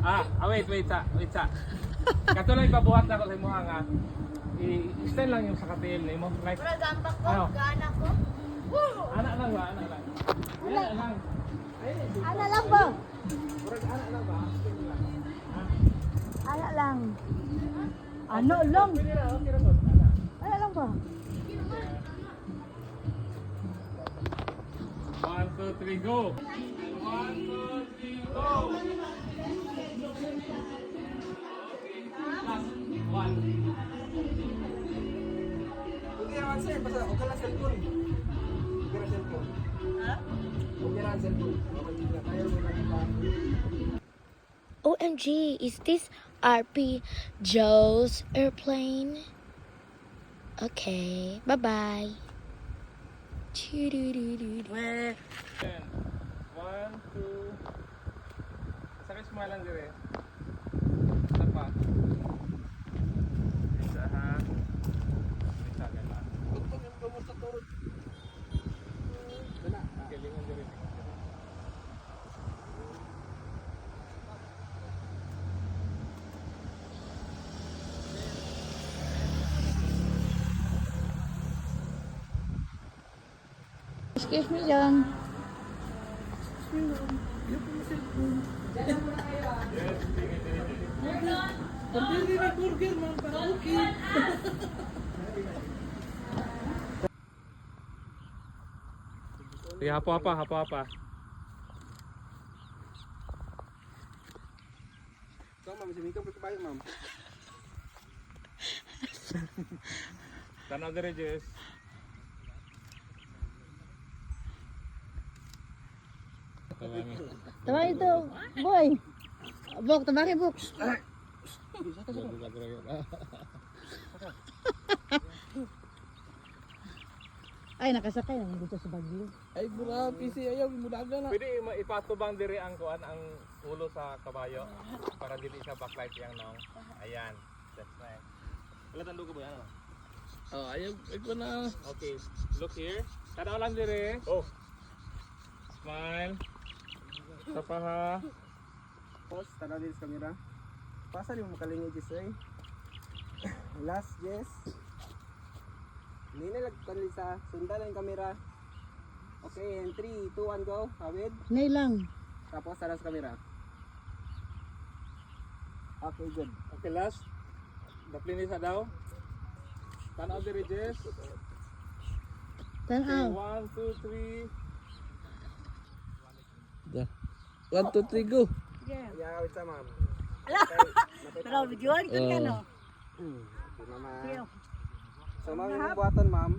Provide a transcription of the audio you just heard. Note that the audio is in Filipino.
Wait sa. Kato lang ipabuhat na ko sa imuha nga. I-stand lang yung sa katil na imo. Like, Para gambak ko, ano? gaanak ko. Woo! Anak lang ba? Anak lang. Anak lang. Ana lang ba? Murag anak lang ba? Stand lang. Ha? Ana lang. Ano lang? Pwede na, okay na to. Anak. Ana lang ba? 1, 2, 3, go! 1, 2, 3, go! Last, 1. Okay naman sir, basta huwag ka lang cellphone. Huwag ka lang cellphone. Ha? Huwag ka lang cellphone. Tayo mo lang iba. OMG, is this RP Joe's airplane? Okay, bye-bye. 1, 2. Sakit smile lang dire. Isa pa. Isa ha. Isa ka lang. Huwag yung gamot sa turod. Galingan dire. Excuse me lang. Pagdiri ni burger man, para okay. Sige, hapo-hapa. Ikaw ma'am, simikaw pa kabayo ma'am. Tanaw dire, Jess. Tama ito, boy. Bok, tabaki bok. Ay, nakasakay na dito sa Baguio. Ay, bura, PC ayaw, mudaga na. Pwede ipatubang dire ang kuan ang ulo sa kabayo para dili siya backlight yang nong. Ayan. That's right. Wala tando ko ba yan? Oh, ayaw, ikaw na. Okay. Look here. Tanaw lang dire. Oh. Smile. Sa paha. Pause, tanaw din sa camera. Pasa yung makalingi, Jess, eh. Last, Jess. Hindi na lagpan sa sundan na yung camera. Okay, and 3, 2, 1, go. Hawid. Nay lang. Tapos, tara sa camera. Okay, good. Okay, last. Daplin sa daw. Tanaw dire, Jess. Okay, Tanaw. 1, 2, 3. 1, 2, 3, go. Yeah. Yeah, wait sa ma'am. Pero videoan ka no. Okay, mama. Sige. So, ma'am, yung buhaton, ma'am.